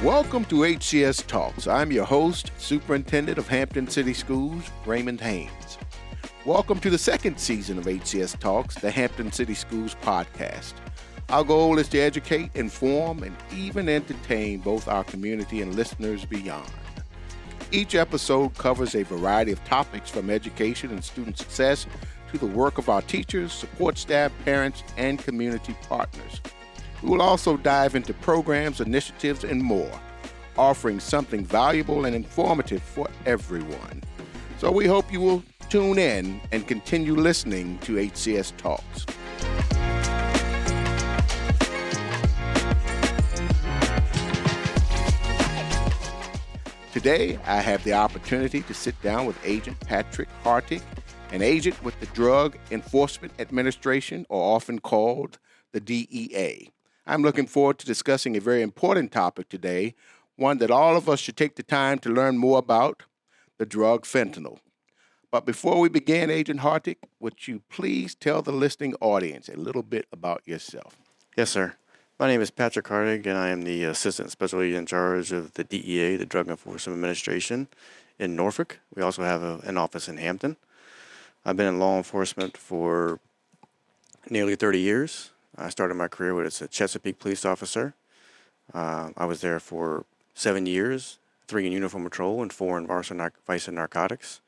Welcome to HCS Talks. I'm your host, Superintendent of Hampton City Schools, Raymond Haynes. Welcome to the second season of HCS Talks, the Hampton City Schools podcast. Our goal is to educate, inform, and even entertain both our community and listeners beyond. Each episode covers a variety of topics from education and student success to the work of our teachers, support staff, parents, and community partners. We will also dive into programs, initiatives, and more, offering something valuable and informative for everyone. So we hope you will tune in and continue listening to HCS Talks. Today, I have the opportunity to sit down with Agent Patrick Hartig, an agent with the Drug Enforcement Administration, or often called the DEA. I'm looking forward to discussing a very important topic today, one that all of us should take the time to learn more about, the drug fentanyl. But before we begin, Agent Hartig, would you please tell the listening audience a little bit about yourself? Yes, sir. My name is Patrick Hartig, and I am the Assistant Special Agent in charge of the DEA, the Drug Enforcement Administration, in Norfolk. We also have an office in Hampton. I've been in law enforcement for nearly 30 years. I started my career as a Chesapeake police officer. I was there for 7 years, 3 in uniform patrol and 4 in vice and narcotics.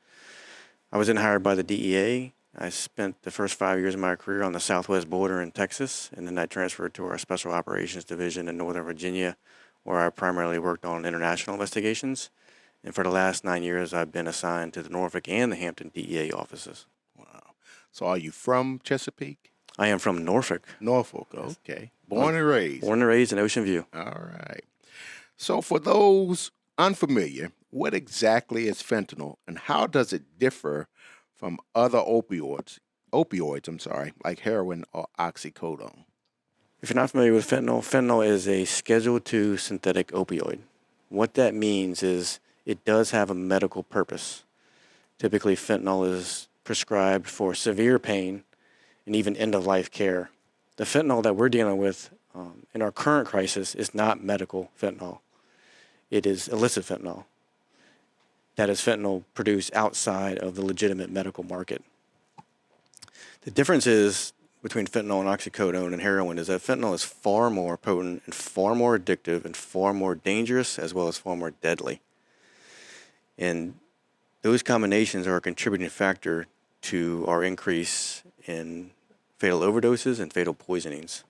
I was then hired by the DEA. I spent the first 5 years of my career on the southwest border in Texas, and then I transferred to our Special Operations Division in Northern Virginia, where I primarily worked on international investigations. And for the last 9 years, I've been assigned to the Norfolk and the Hampton DEA offices. Wow. So are you from Chesapeake? I am from Norfolk. Norfolk, okay. Born and raised. Born and raised in Ocean View. All right. So for those unfamiliar, what exactly is fentanyl and how does it differ from other opioids, like heroin or oxycodone? If you're not familiar with fentanyl, fentanyl is a Schedule II synthetic opioid. What that means is it does have a medical purpose. Typically, fentanyl is prescribed for severe pain and even end-of-life care. The fentanyl that we're dealing with in our current crisis is not medical fentanyl. It is illicit fentanyl. That is fentanyl produced outside of the legitimate medical market. The difference is between fentanyl and oxycodone and heroin is that fentanyl is far more potent and far more addictive and far more dangerous as well as far more deadly. And those combinations are a contributing factor to our increase in fatal overdoses and fatal poisonings.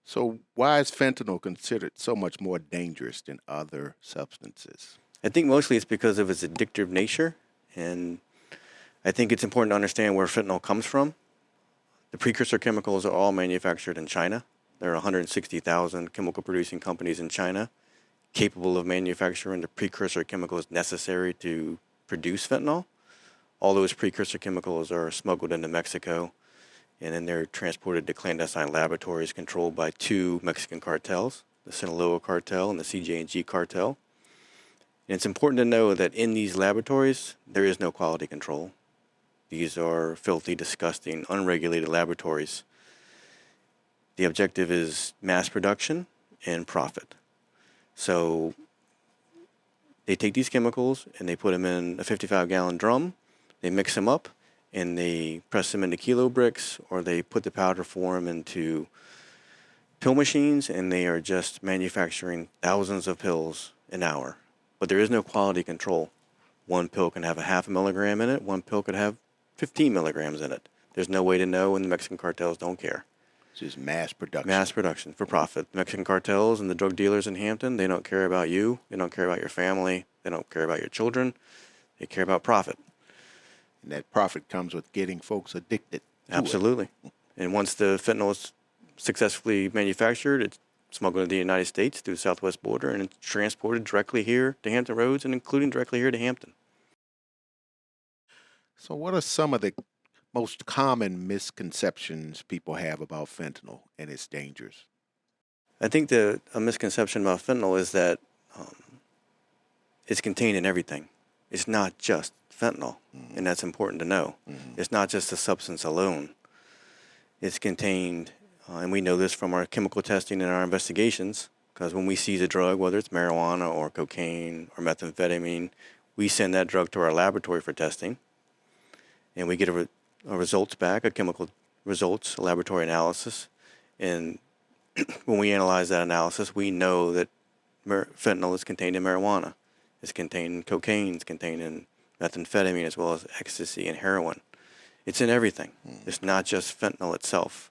So why is fentanyl considered so much more dangerous than other substances? I think mostly it's because of its addictive nature, and I think it's important to understand where fentanyl comes from. The precursor chemicals are all manufactured in China. There are 160,000 chemical-producing companies in China capable of manufacturing the precursor chemicals necessary to produce fentanyl. All those precursor chemicals are smuggled into Mexico, and then they're transported to clandestine laboratories controlled by 2 Mexican cartels, the Sinaloa cartel and the CJ&G cartel. And it's important to know that in these laboratories, there is no quality control. These are filthy, disgusting, unregulated laboratories. The objective is mass production and profit. So they take these chemicals and they put them in a 55-gallon drum. They mix them up, and they press them into kilo bricks, or they put the powder form into pill machines, and they are just manufacturing thousands of pills an hour. But there is no quality control. One pill can have a 0.5 milligram in it. One pill could have 15 milligrams in it. There's no way to know, and the Mexican cartels don't care. It's just mass production. Mass production for profit. The Mexican cartels and the drug dealers in Hampton, they don't care about you. They don't care about your family. They don't care about your children. They care about profit. And that profit comes with getting folks addicted. Absolutely. And once the fentanyl is successfully manufactured, it's smuggled into the United States through the southwest border, and it's transported directly here to Hampton Roads and including directly here to Hampton. So what are some of the most common misconceptions people have about fentanyl and its dangers? I think a misconception about fentanyl is that it's contained in everything. It's not just fentanyl, and that's important to know. It's not just the substance alone. It's contained, and we know this from our chemical testing and our investigations, Because when we seize a drug, whether it's marijuana or cocaine or methamphetamine, we send that drug to our laboratory for testing, and we get a results back, a chemical results, a laboratory analysis. And when we analyze that analysis, we know that fentanyl is contained in marijuana, it's contained in cocaine, it's contained in methamphetamine, as well as ecstasy and heroin. It's in everything. It's not just fentanyl itself.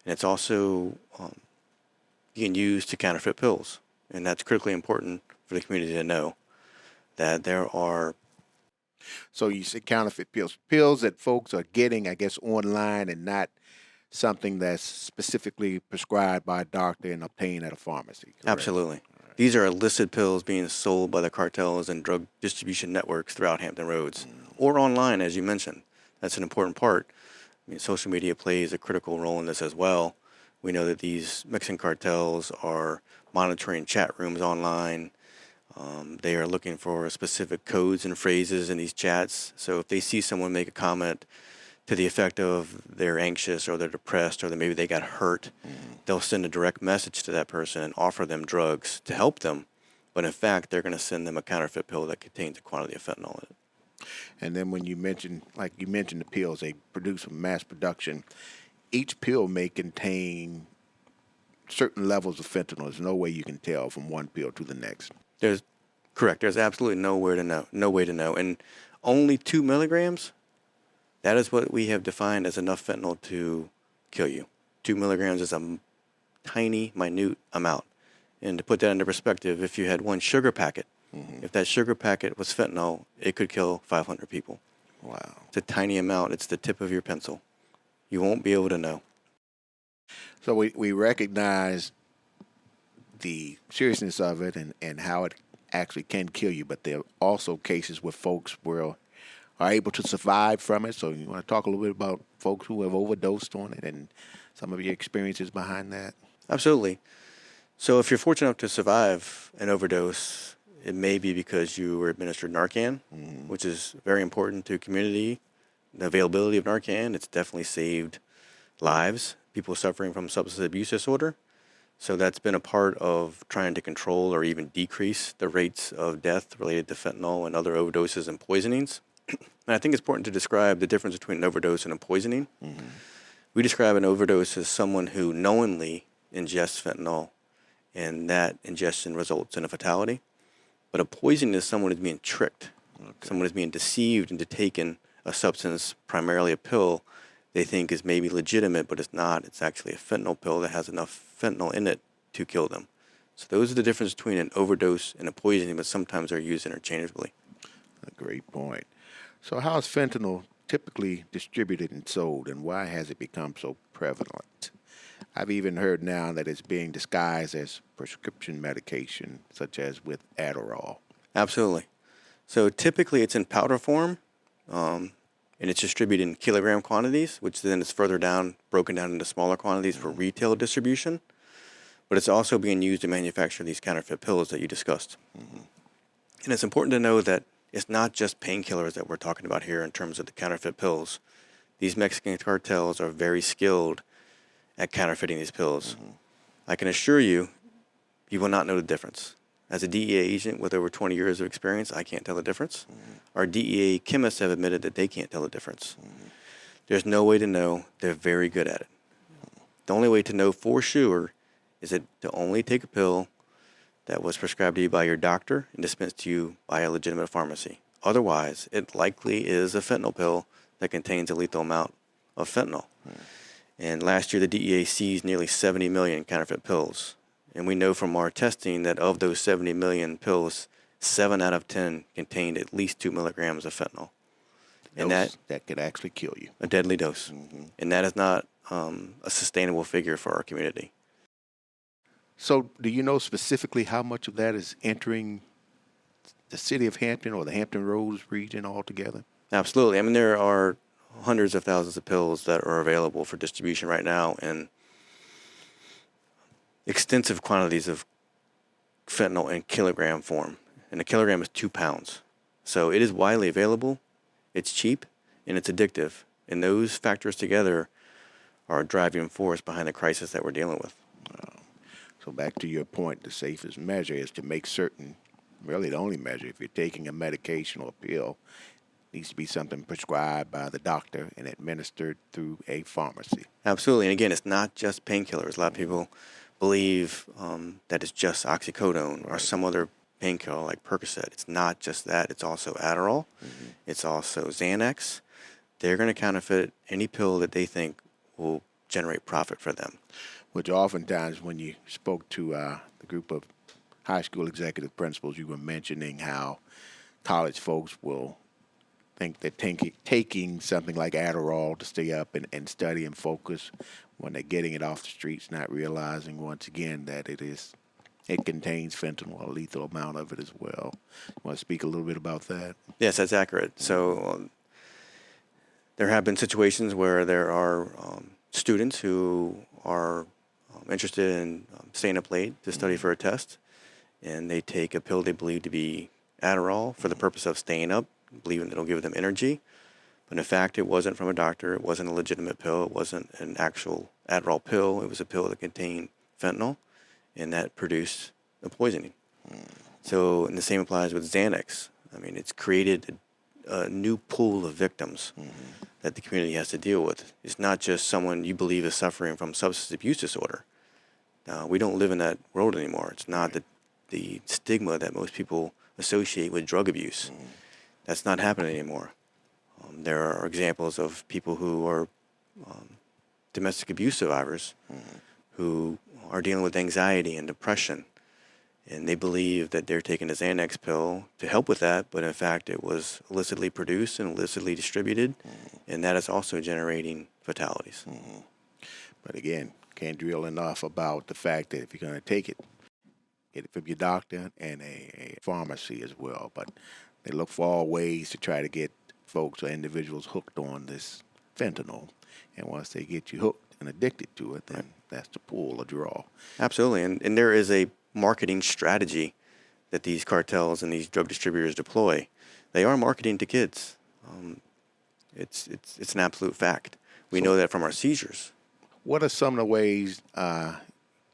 And it's also being used to counterfeit pills. And that's critically important for the community to know that there are. So you say counterfeit pills that folks are getting, I guess, online and not something that's specifically prescribed by a doctor and obtained at a pharmacy. Correct? Absolutely. Right. These are illicit pills being sold by the cartels and drug distribution networks throughout Hampton Roads or online, as you mentioned. That's an important part. I mean, social media plays a critical role in this as well. We know that these Mexican cartels are monitoring chat rooms online. They are looking for specific codes and phrases in these chats. So if they see someone make a comment to the effect of they're anxious or they're depressed or that maybe they got hurt, they'll send a direct message to that person and offer them drugs to help them. But in fact, they're going to send them a counterfeit pill that contains a quantity of fentanyl in it. And then when you mentioned the pills, they produce from mass production. Each pill may contain certain levels of fentanyl. There's no way you can tell from one pill to the next. Correct. There's absolutely no way to know. And only 2 milligrams, that is what we have defined as enough fentanyl to kill you. 2 milligrams is a tiny, minute amount. And to put that into perspective, if you had one sugar packet, if that sugar packet was fentanyl, it could kill 500 people. Wow. It's a tiny amount. It's the tip of your pencil. You won't be able to know. So we recognize the seriousness of it and how it actually can kill you, but there are also cases where folks are able to survive from it. So you want to talk a little bit about folks who have overdosed on it and some of your experiences behind that? Absolutely. So if you're fortunate enough to survive an overdose, it may be because you were administered Narcan, which is very important to community. The availability of Narcan, it's definitely saved lives, people suffering from substance abuse disorder. So that's been a part of trying to control or even decrease the rates of death related to fentanyl and other overdoses and poisonings. And I think it's important to describe the difference between an overdose and a poisoning. We describe an overdose as someone who knowingly ingests fentanyl, and that ingestion results in a fatality. But a poisoning is someone who's being tricked. Someone is being deceived into taking a substance, primarily a pill, they think is maybe legitimate, but it's not. It's actually a fentanyl pill that has enough fentanyl in it to kill them. So those are the difference between an overdose and a poisoning, but sometimes they're used interchangeably. A great point. So how is fentanyl typically distributed and sold, and why has it become so prevalent? I've even heard now that it's being disguised as prescription medication, such as with Adderall. Absolutely. So typically it's in powder form, and it's distributed in kilogram quantities, which then is further down, broken down into smaller quantities for retail distribution. But it's also being used to manufacture these counterfeit pills that you discussed. And it's important to know that it's not just painkillers that we're talking about here in terms of the counterfeit pills. These Mexican cartels are very skilled at counterfeiting these pills. I can assure you, you will not know the difference. As a DEA agent with over 20 years of experience, I can't tell the difference. Our DEA chemists have admitted that they can't tell the difference. There's no way to know. They're very good at it. The only way to know for sure is to only take a pill that was prescribed to you by your doctor and dispensed to you by a legitimate pharmacy. Otherwise, it likely is a fentanyl pill that contains a lethal amount of fentanyl. And last year, the DEA seized nearly 70 million counterfeit pills. And we know from our testing that of those 70 million pills, 7 out of 10 contained at least 2 milligrams of fentanyl. And that could actually kill you. A deadly dose. And that is not a sustainable figure for our community. So do you know specifically how much of that is entering the city of Hampton or the Hampton Roads region altogether? Absolutely. I mean, there are hundreds of thousands of pills that are available for distribution right now, and extensive quantities of fentanyl in kilogram form. And a kilogram is 2 pounds. So it is widely available, it's cheap, and it's addictive. And those factors together are a driving force behind the crisis that we're dealing with. So back to your point, the safest measure is to make certain, really the only measure, if you're taking a medication or a pill, needs to be something prescribed by the doctor and administered through a pharmacy. Absolutely. And again, it's not just painkillers. A lot of people believe that it's just oxycodone or some other painkiller like Percocet. It's not just that. It's also Adderall. It's also Xanax. They're going to counterfeit any pill that they think will generate profit for them. Which oftentimes when you spoke to the group of high school executive principals, you were mentioning how college folks will think that taking something like Adderall to stay up and study and focus when they're getting it off the streets, not realizing once again that it contains fentanyl, a lethal amount of it as well. You want to speak a little bit about that? Yes, that's accurate. So there have been situations where there are students who are interested in staying up late to study for a test, and they take a pill they believe to be Adderall for the purpose of staying up, believing it'll give them energy. But in fact, it wasn't from a doctor. It wasn't a legitimate pill. It wasn't an actual Adderall pill. It was a pill that contained fentanyl, and that produced a poisoning. So, and the same applies with Xanax. I mean, it's created a new pool of victims that the community has to deal with. It's not just someone you believe is suffering from substance abuse disorder. We don't live in that world anymore. It's not the stigma that most people associate with drug abuse. That's not happening anymore. There are examples of people who are domestic abuse survivors who are dealing with anxiety and depression, and they believe that they're taking a Xanax pill to help with that, but in fact it was illicitly produced and illicitly distributed, and that is also generating fatalities. But again, can't drill enough about the fact that if you're going to take it, get it from your doctor and a pharmacy as well. But they look for all ways to try to get folks or individuals hooked on this fentanyl. And once they get you hooked and addicted to it, then that's the pull or draw. Absolutely. And there is a marketing strategy that these cartels and these drug distributors deploy. They are marketing to kids. It's an absolute fact. We know that from our seizures. What are some of the ways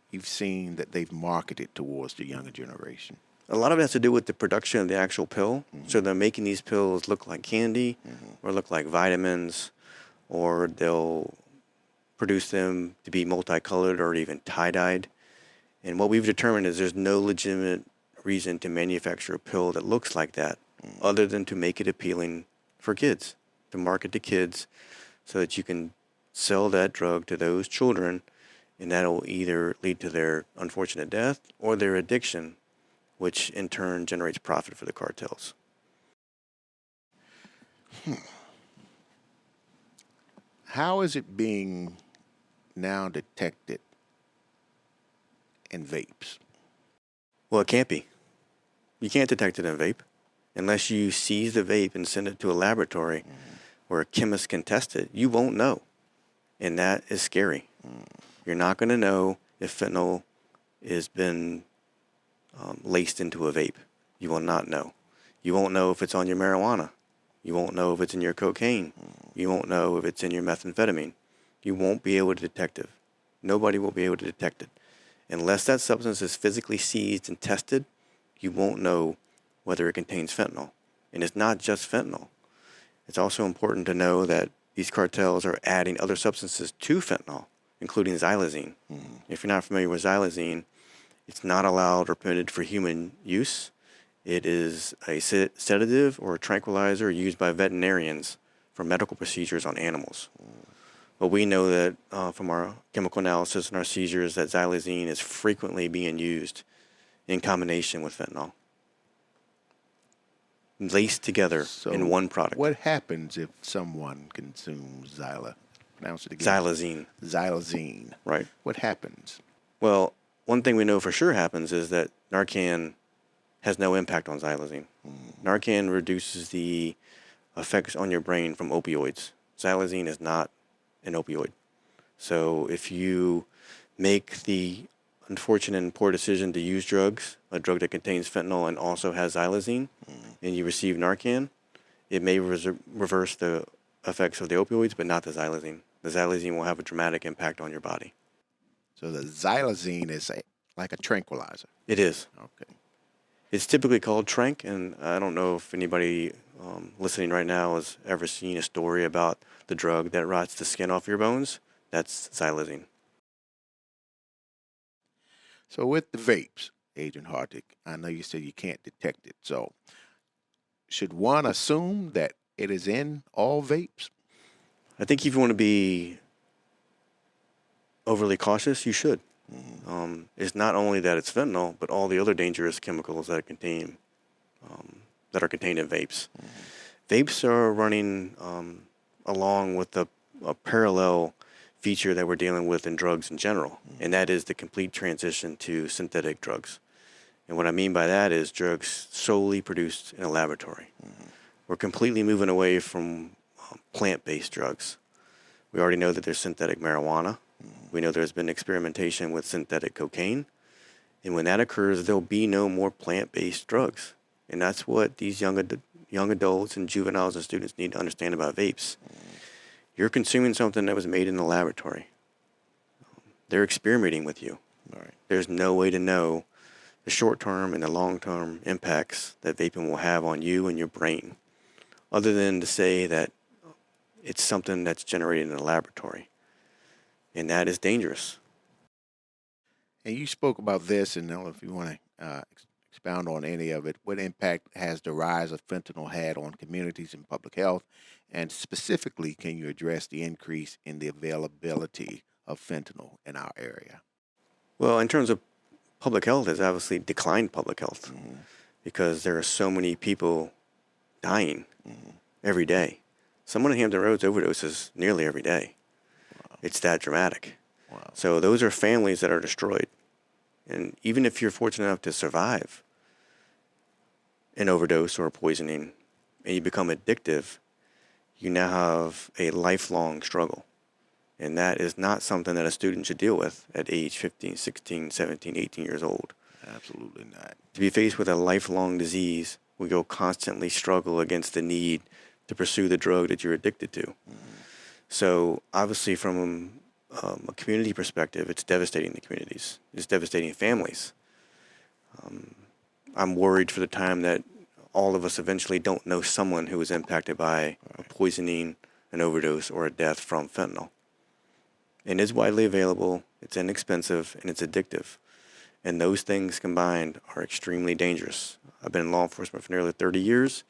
you've seen that they've marketed towards the younger generation? A lot of it has to do with the production of the actual pill. So they're making these pills look like candy or look like vitamins, or they'll produce them to be multicolored or even tie-dyed. And what we've determined is there's no legitimate reason to manufacture a pill that looks like that other than to make it appealing for kids, to market to kids so that you can sell that drug to those children, and that'll either lead to their unfortunate death or their addiction, which in turn generates profit for the cartels. How is it being now detected in vapes? Well, it can't be. You can't detect it in vape unless you seize the vape and send it to a laboratory where a chemist can test it. You won't know, and that is scary. You're not going to know if fentanyl has been laced into a vape. You will not know. You won't know if it's on your marijuana. You won't know if it's in your cocaine. You won't know if it's in your methamphetamine. You won't be able to detect it. Nobody will be able to detect it. Unless that substance is physically seized and tested, you won't know whether it contains fentanyl. And it's not just fentanyl. It's also important to know that these cartels are adding other substances to fentanyl, including xylazine. If you're not familiar with xylazine, it's not allowed or permitted for human use. It is a sedative or a tranquilizer used by veterinarians for medical procedures on animals. But we know that from our chemical analysis and our seizures that xylazine is frequently being used in combination with fentanyl, laced together in one product. What happens if someone consumes pronounce it again? Xylazine. Xylazine. Right. What happens? Well, one thing we know for sure happens is that Narcan has no impact on xylazine. Narcan reduces the effects on your brain from opioids. Xylazine is not an opioid. So if you make the unfortunate and poor decision to use drugs, a drug that contains fentanyl and also has xylazine, and you receive Narcan, it may reverse the effects of the opioids, but not the xylazine. The xylazine will have a dramatic impact on your body. So the xylazine is like a tranquilizer. It is. Okay. It's typically called tranq, and I don't know if anybody listening right now has ever seen a story about the drug that rots the skin off your bones. That's xylazine. So with the vapes, Agent Hartig, I know you said you can't detect it. So should one assume that it is in all vapes? I think if you want to be overly cautious, you should. It's not only that it's fentanyl, but all the other dangerous chemicals that are contained in vapes. Vapes are running along with a parallel feature that we're dealing with in drugs in general, and that is the complete transition to synthetic drugs. And what I mean by that is drugs solely produced in a laboratory. We're completely moving away from plant-based drugs. We already know that there's synthetic marijuana. We know there's been experimentation with synthetic cocaine. And when that occurs, there'll be no more plant-based drugs. And that's what these young adults and juveniles and students need to understand about vapes. You're consuming something that was made in the laboratory. They're experimenting with you. Right. There's no way to know the short-term and the long-term impacts that vaping will have on you and your brain, other than to say that it's something that's generated in a laboratory. And that is dangerous. And you spoke about this, and I don't know if you want to expound on any of it. What impact has the rise of fentanyl had on communities and public health? And specifically, can you address the increase in the availability of fentanyl in our area? Well, in terms of public health, it's obviously declined public health because there are so many people dying every day. Someone in Hampton Roads overdoses nearly every day. Wow. It's that dramatic. Wow. So those are families that are destroyed. And even if you're fortunate enough to survive an overdose or a poisoning and you become addictive, you now have a lifelong struggle. And that is not something that a student should deal with at age 15, 16, 17, 18 years old. Absolutely not. To be faced with a lifelong disease where you'll constantly struggle against the need to pursue the drug that you're addicted to. So obviously from a community perspective, it's devastating the communities. It's devastating families. I'm worried for the time that all of us eventually don't know someone who was impacted by a poisoning, an overdose, or a death from fentanyl. And it's widely available, it's inexpensive, and it's addictive. And those things combined are extremely dangerous. I've been in law enforcement for nearly 30 years.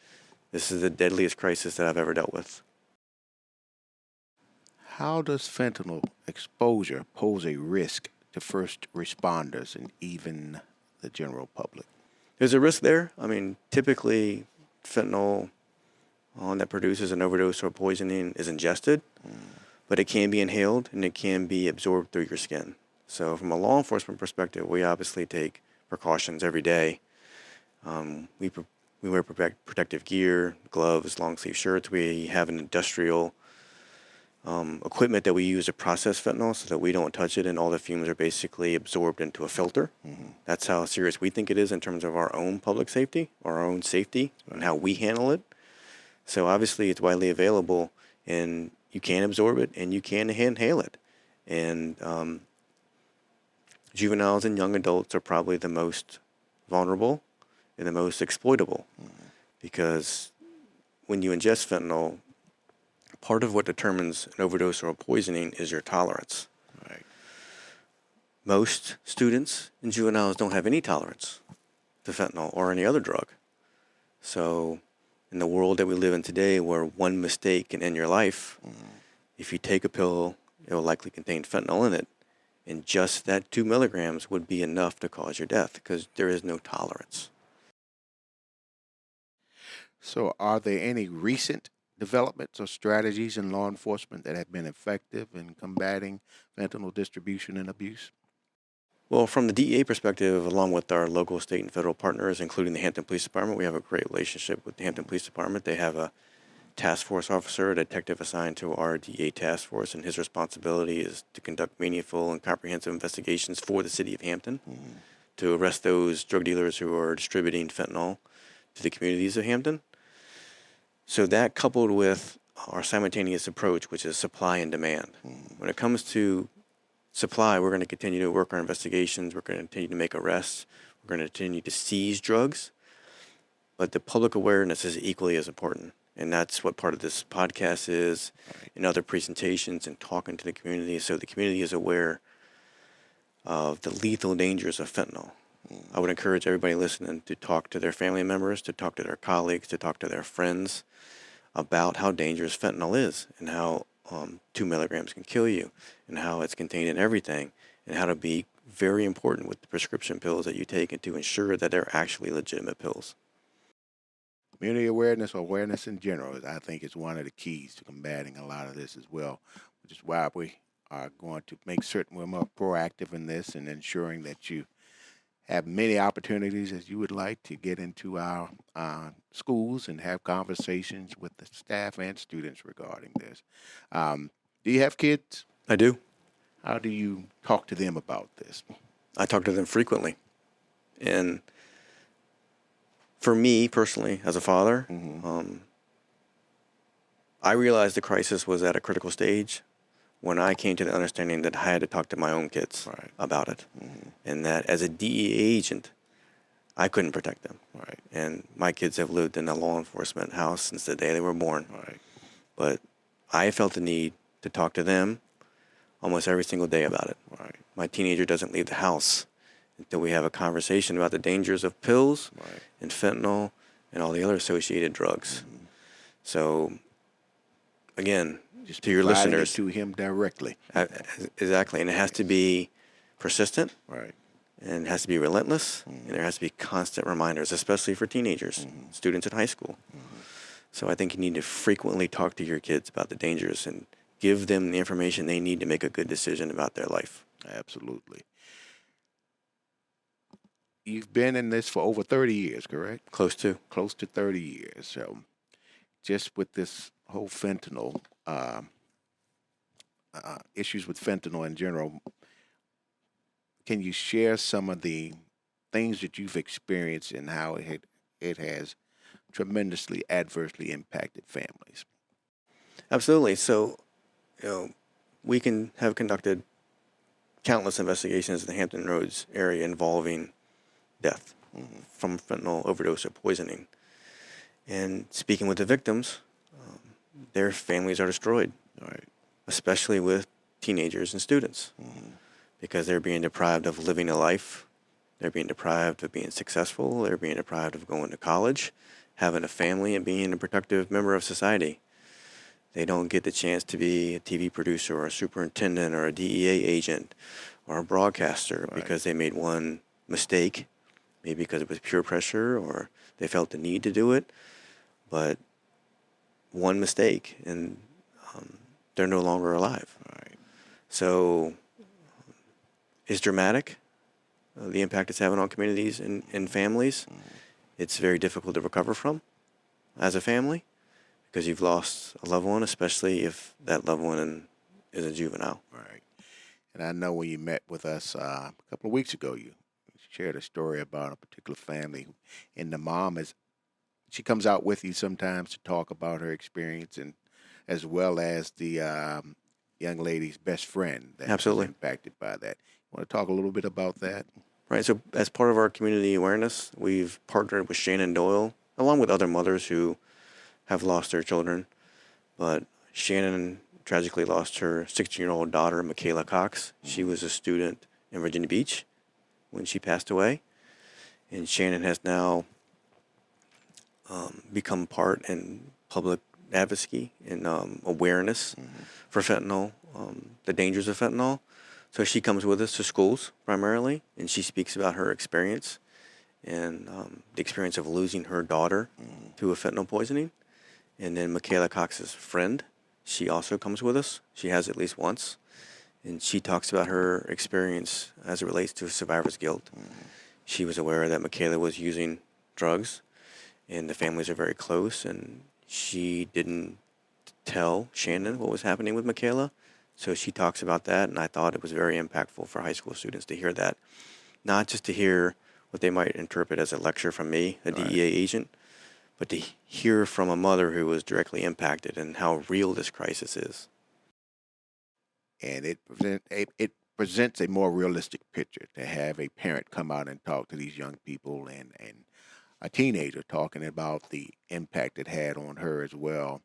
This is the deadliest crisis that I've ever dealt with. How does fentanyl exposure pose a risk to first responders and even the general public? There's a risk there. I mean, typically fentanyl that produces an overdose or poisoning is ingested, but it can be inhaled and it can be absorbed through your skin. So from a law enforcement perspective, we obviously take precautions every day. We wear protective gear, gloves, long sleeve shirts. We have an industrial equipment that we use to process fentanyl so that we don't touch it and all the fumes are basically absorbed into a filter. That's how serious we think it is in terms of our own public safety, our own safety, and how we handle it. So obviously it's widely available and you can absorb it and you can inhale it. And juveniles and young adults are probably the most vulnerable and the most exploitable because when you ingest fentanyl, part of what determines an overdose or a poisoning is your tolerance. Right. Most students and juveniles don't have any tolerance to fentanyl or any other drug. So in the world that we live in today where one mistake can end your life, if you take a pill, it will likely contain fentanyl in it. And just that 2 milligrams would be enough to cause your death because there is no tolerance. So are there any recent developments or strategies in law enforcement that have been effective in combating fentanyl distribution and abuse? Well, from the DEA perspective, along with our local, state, and federal partners, including the Hampton Police Department, we have a great relationship with the Hampton Police Department. They have a task force officer, a detective assigned to our DEA task force, and his responsibility is to conduct meaningful and comprehensive investigations for the city of Hampton to arrest those drug dealers who are distributing fentanyl to the communities of Hampton. So that coupled with our simultaneous approach, which is supply and demand. When it comes to supply, we're going to continue to work our investigations. We're going to continue to make arrests. We're going to continue to seize drugs. But the public awareness is equally as important. And that's what part of this podcast is, and other presentations, and talking to the community, so the community is aware of the lethal dangers of fentanyl. I would encourage everybody listening to talk to their family members, to talk to their colleagues, to talk to their friends about how dangerous fentanyl is, and how 2 milligrams can kill you, and how it's contained in everything, and how to be very important with the prescription pills that you take, and to ensure that they're actually legitimate pills. Community awareness, or awareness in general, I think is one of the keys to combating a lot of this as well, which is why we are going to make certain we're more proactive in this, and ensuring that you have many opportunities as you would like to get into our schools and have conversations with the staff and students regarding this. Do you have kids? I do. How do you talk to them about this? I talk to them frequently. And for me personally, as a father, I realized the crisis was at a critical stage when I came to the understanding that I had to talk to my own kids about it. And that as a DEA agent, I couldn't protect them. And my kids have lived in a law enforcement house since the day they were born. But I felt the need to talk to them almost every single day about it. My teenager doesn't leave the house until we have a conversation about the dangers of pills and fentanyl and all the other associated drugs. So, again, just to your listeners, to him directly. Exactly, and it has to be persistent, and it has to be relentless, and there has to be constant reminders, especially for teenagers, students in high school. So I think you need to frequently talk to your kids about the dangers and give them the information they need to make a good decision about their life. Absolutely. You've been in this for over 30 years, correct? Close to 30 years. So just with this whole fentanyl, issues with fentanyl in general, can you share some of the things that you've experienced and how it has tremendously adversely impacted families? Absolutely. So, we have conducted countless investigations in the Hampton Roads area involving death from fentanyl overdose or poisoning. And speaking with the victims, their families are destroyed, especially with teenagers and students, because they're being deprived of living a life. They're being deprived of being successful. They're being deprived of going to college, having a family, and being a productive member of society. They don't get the chance to be a TV producer or a superintendent or a DEA agent or a broadcaster because they made one mistake, maybe because it was peer pressure or they felt the need to do it, but one mistake and they're no longer alive. So it's dramatic, the impact it's having on communities and families. It's very difficult to recover from as a family because you've lost a loved one, especially if that loved one is a juvenile. And I know when you met with us a couple of weeks ago, you shared a story about a particular family, and the mom she comes out with you sometimes to talk about her experience, and as well as the young lady's best friend that was impacted by that. You want to talk a little bit about that? Right. So as part of our community awareness, we've partnered with Shannon Doyle, along with other mothers who have lost their children. But Shannon tragically lost her 16-year-old daughter, Michaela Cox. She was a student in Virginia Beach when she passed away. And Shannon has now become part in public advocacy and awareness for fentanyl, the dangers of fentanyl. So she comes with us to schools primarily, and she speaks about her experience and the experience of losing her daughter to a fentanyl poisoning. And then Michaela Cox's friend, she also comes with us. She has at least once. And she talks about her experience as it relates to survivor's guilt. She was aware that Michaela was using drugs, and the families are very close, and she didn't tell Shannon what was happening with Michaela. So she talks about that, and I thought it was very impactful for high school students to hear that. Not just to hear what they might interpret as a lecture from me, a DEA agent, but to hear from a mother who was directly impacted and how real this crisis is. And it presents a more realistic picture to have a parent come out and talk to these young people and a teenager talking about the impact it had on her as well.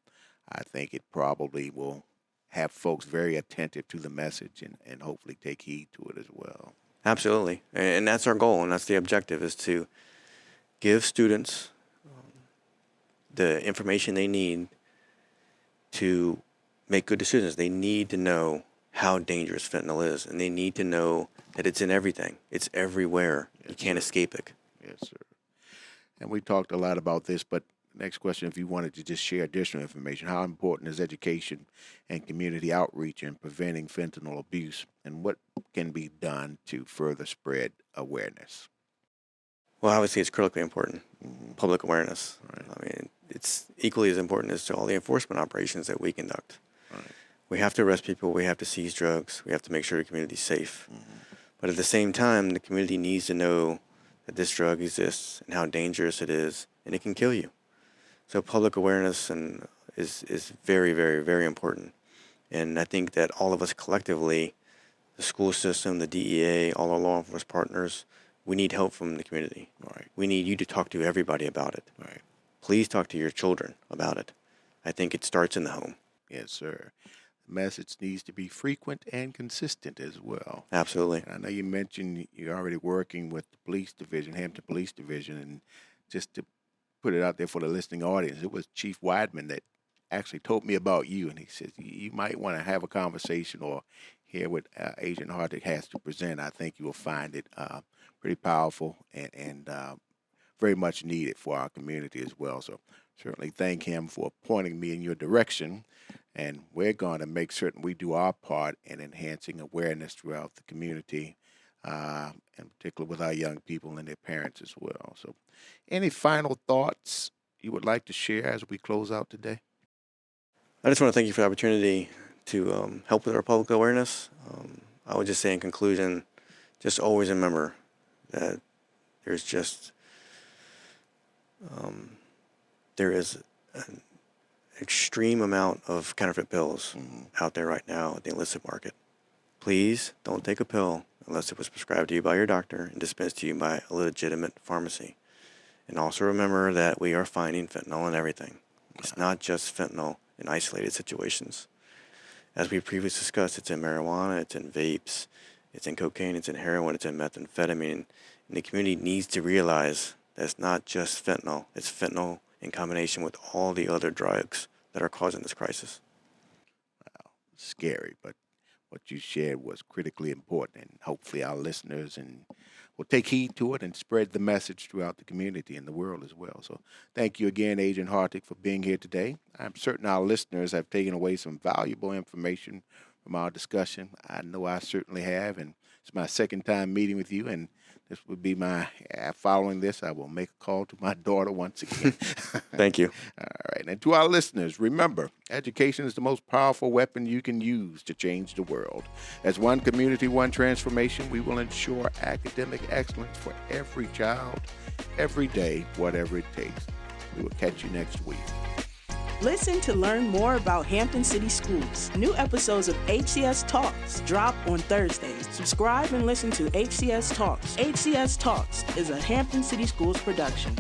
I think it probably will have folks very attentive to the message and hopefully take heed to it as well. Absolutely. And that's our goal, and that's the objective, is to give students the information they need to make good decisions. They need to know how dangerous fentanyl is, and they need to know that it's in everything. It's everywhere. Yes, you can't escape it. Yes, sir. And we talked a lot about this, but next question, if you wanted to just share additional information, how important is education and community outreach in preventing fentanyl abuse, and what can be done to further spread awareness? Well, obviously, it's critically important, public awareness. Right. I mean, it's equally as important as to all the enforcement operations that we conduct. Right. We have to arrest people. We have to seize drugs. We have to make sure the community is safe. But at the same time, the community needs to know that this drug exists and how dangerous it is, and it can kill you. So public awareness is very, very, very important. And I think that all of us collectively, the school system, the DEA, all our law enforcement partners, we need help from the community. Right. We need you to talk to everybody about it. Right. Please talk to your children about it. I think it starts in the home. Yes, sir. The message needs to be frequent and consistent as well. Absolutely. And I know you mentioned you're already working with the police division, Hampton Police Division, and just to put it out there for the listening audience, it was Chief Weidman that actually told me about you, and he says you might want to have a conversation or hear what Agent Hartig has to present. I think you will find it pretty powerful and very much needed for our community as well. So certainly thank him for pointing me in your direction, and we're going to make certain we do our part in enhancing awareness throughout the community, and particularly with our young people and their parents as well. So any final thoughts you would like to share as we close out today? I just want to thank you for the opportunity to help with our public awareness. I would just say in conclusion, just always remember that there's just there is an extreme amount of counterfeit pills out there right now in the illicit market. Please don't take a pill unless it was prescribed to you by your doctor and dispensed to you by a legitimate pharmacy. And also remember that we are finding fentanyl in everything. It's not just fentanyl in isolated situations. As we previously discussed, it's in marijuana, it's in vapes, it's in cocaine, it's in heroin, it's in methamphetamine. And the community needs to realize that it's not just fentanyl. It's fentanyl in combination with all the other drugs that are causing this crisis. Wow, scary, but what you shared was critically important, and hopefully our listeners will take heed to it and spread the message throughout the community and the world as well. So thank you again, Agent Hartig, for being here today. I'm certain our listeners have taken away some valuable information from our discussion. I know I certainly have, and it's my second time meeting with you, and this would be my, following this, I will make a call to my daughter once again. Thank you. All right. And to our listeners, remember, education is the most powerful weapon you can use to change the world. As one community, one transformation, we will ensure academic excellence for every child, every day, whatever it takes. We will catch you next week. Listen to learn more about Hampton City Schools. New episodes of HCS Talks drop on Thursdays. Subscribe and listen to HCS Talks. HCS Talks is a Hampton City Schools production.